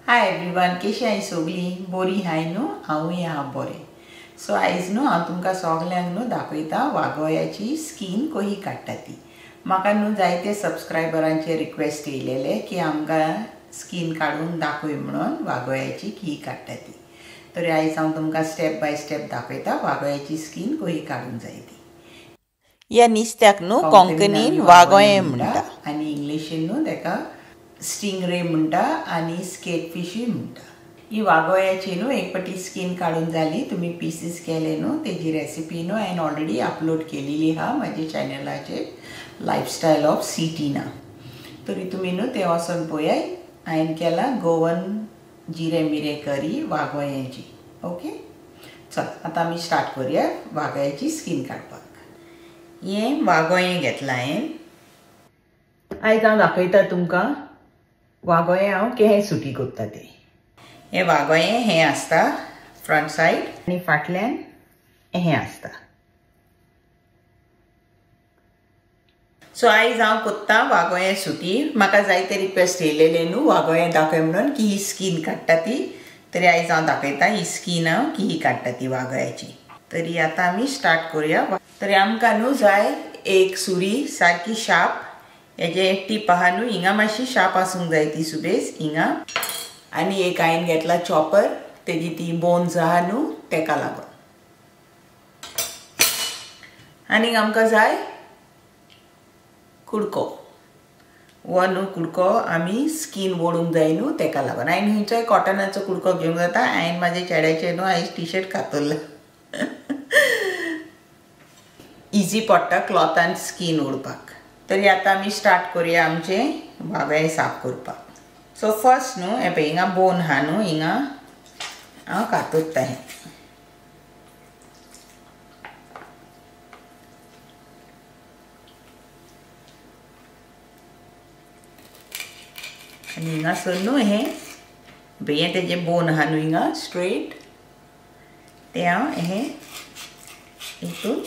Hi everyone, कशी आई सगळी बरी हाय न्हू? हांवूय आहा बरें. सो आयज न्हू हांव तुमकां सगल्यांक न्हू दाखयता वागोयाची स्कीन कशी काडटा ती. म्हाका न्हू जायते सबस्क्रायबरांचे रिक्वेस्ट येयलेले की आमकां स्कीन काडून दाखय म्हणून वागोयाची की काडटा ती. तर आयज हांव तुमकां स्टेप बाय स्टेप दाखयता वागोयाची स्कीन कशी काडूंक जाय ती. ह्या नुस्त्याक न्हू कोंकणीन वागोये म्हणटा आनी इंग्लिशीन न्हू ताका स्टिंगरे म्हणटा आनी स्केटफिशूय म्हणटा. ही वागोयाची न्हू एक पटी स्कीन काडून जाली, तुमी पीसीस केले न्हू तेजी रेसिपी न्हू हांवें ऑलरेडी अपलोड केलेली आहा म्हाज्या चॅनलाचेर लायफस्टायल ऑफ सिटीना. तरी तुमी न्हू ते वचून पळयात. हांवें केला गोवन जिरे मिरे करी वागोयाची. ओके, चल आतां आमी स्टार्ट करुया वागोयाची स्कीन काडपाक. हें वागोयें घेतलां हांवें. आयज हांव दाखयता तुमकां वागोयें हांव केहें सुटी कोत्ता तें. हें वागोयें हें आसता फ्रंट सायड आनी फाटल्यान हें आसता. सो आयज हांव कोत्ता वागोयें सुटी. म्हाका जायते रिक्वेस्ट येयलेले न्हू वागोयें दाखय म्हणून की ही स्कीन काडटा ती. तरी आयज हांव दाखयता ही स्कीन हांव की ही काडटा ती वागोयाची. तरी आतां आमी स्टार्ट करुया. तरी आमकां न्हू जाय एक सुरी सारकी शार्प. हेजे टीप आहा न्हू हिंगा मातशी शार्प आसूंक जाय ती सुबेज हिंगा. आनी एक हांवें घेतला चॉपर, तेजी ती बोन्स आहा न्हू तेका लागून. आनीक आमकां जाय कुडको. हो न्हू कुडको आमी स्कीन ओडूंक जाय न्हू तेका लागून. हांवें खंयचोय कॉटनाचो कुडको घेवंक जाता. हांवें म्हाज्या चेड्याचें न्हू आयज टी शर्ट कातरला. इजी पडटा क्लॉथान स्कीन ओडपाक. तरी आतां आमी स्टार्ट करुया आमचें वागोयें साफ करपाक. सो फर्स्ट न्हू हें पळय हिंगा बोन आहा न्हू हिंगा हांव कातरता हें. आनी हिंगासर न्हू हें पळय हें तेजें बोन आहा न्हू हिंगा स्ट्रेट तें हांव हें हितून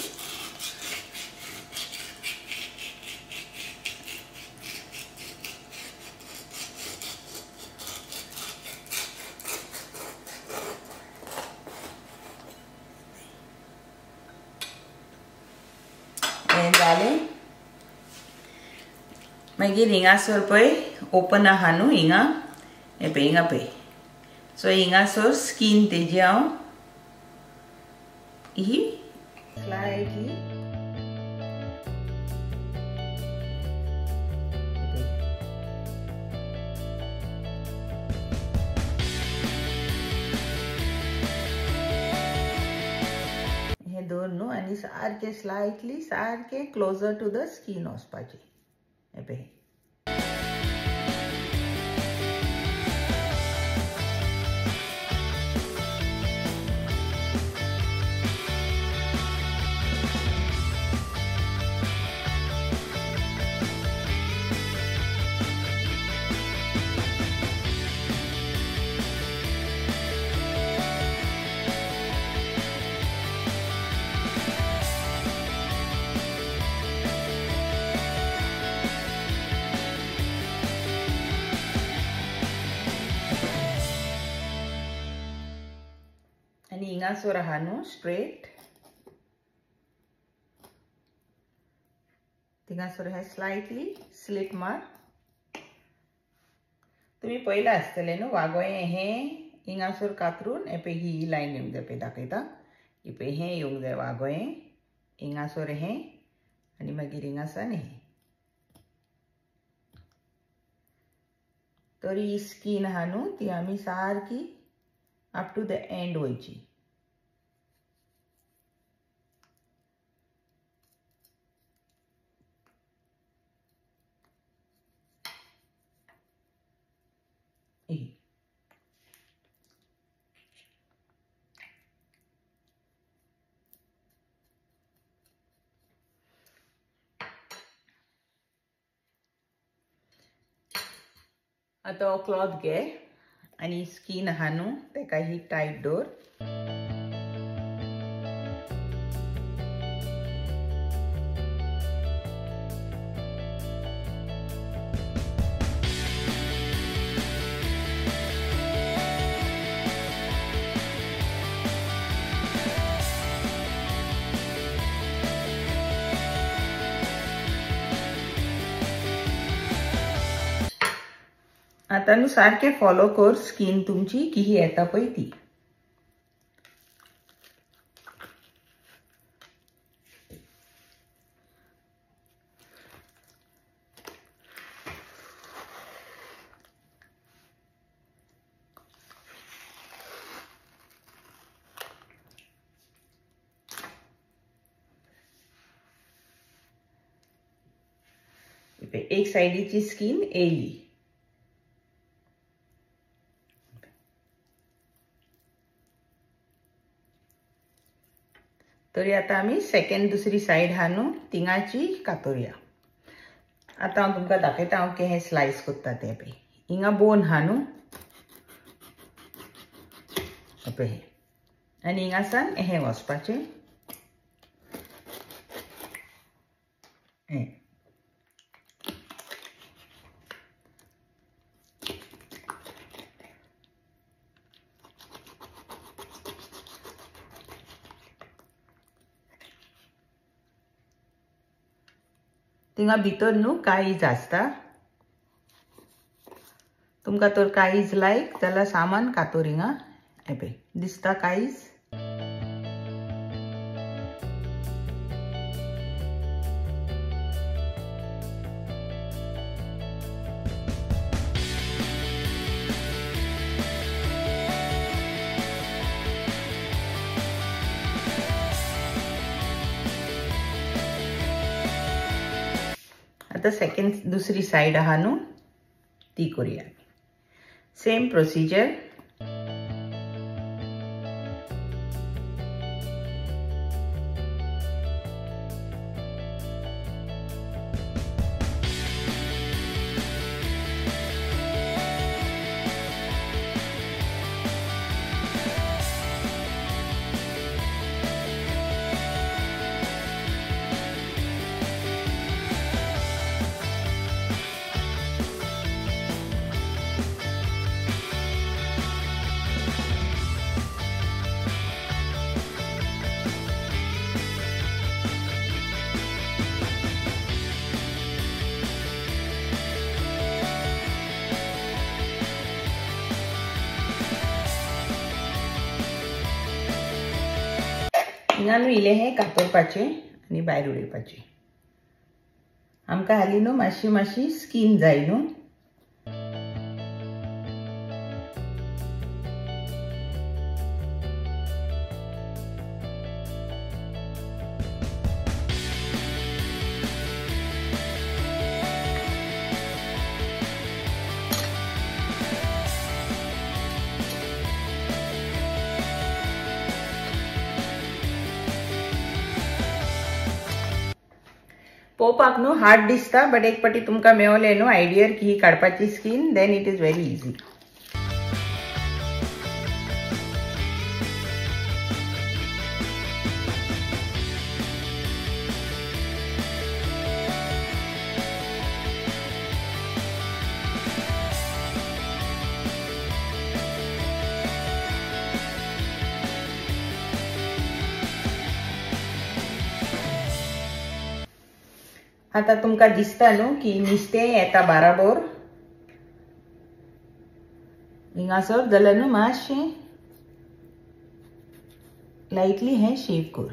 जालें. मागीर हिंगासर पळय ओपन आहा न्हू हिंगा हें पळय हिंगा पळय. सो हिंगासर स्कीन तेजी हांव ही स्लायटली हें दोन न्हू आनी सारकें स्लायटली सारकें क्लोजर टू द स्कीन वचपाचें. हें पळय आनी हिंगासर आहा न्हू स्ट्रेट थिंगासर हे स्लायटली स्लीट मार्क. तुमी पळयलां आसतलें न्हू वागोयें हें हिंगासर कातरून हें पळय ही लायन येवंक जाय पळय दाखयता. ही पळय हें येवंक जाय वागोयें हिंगासर हें आनी मागीर हिंगासान हें. तरी ही स्कीन आहा न्हू ती आमी सारकी अप टू द एंड वयची. आतां हो क्लॉथ घे आनी स्कीन आहा न्हू तेका ही टायट दवर. आता न्हू सारखे फॉलो कर स्किन तुमची की ही येता पळय ती. एक साइडीची स्किन येयली. तरी आता आम्ही सेकंड दुसरी साइड हा न्हू तिंगाची कातोरया. आता हांव तुमकां दाखयता हांव केहे स्लाइस कोत्ता ते पळय. हिंगा बोन हा न्हू पळय आनी हिंगासान हे वचपाचें. तिंगा भितर न्हू काळीज आसता. तुमकां तर काळीज लायक जाल्यार सामान कातोर हिंगा हे पळय दिसता काळीज. आता सेकंड दुसरी साइड आहा न्हू ती करूया. Same procedure. हिंगा न्हू इले हे कातरपाचे आनी भायर उडयपाचे. आमकां हाली न्हू मातशी मातशी स्किन जाय न्हू. पोवपाक न्हू हार्ड दिसता बट एक पाटी तुमकां मेळोलें न्हू आयडियर की ही काडपाची skin then it is very easy. आता तुमकां दिसता न्हू की निस्तें येता बाराबोर हिंगासर जाल्यार न्हू मातशें लायटली हें शेव कर.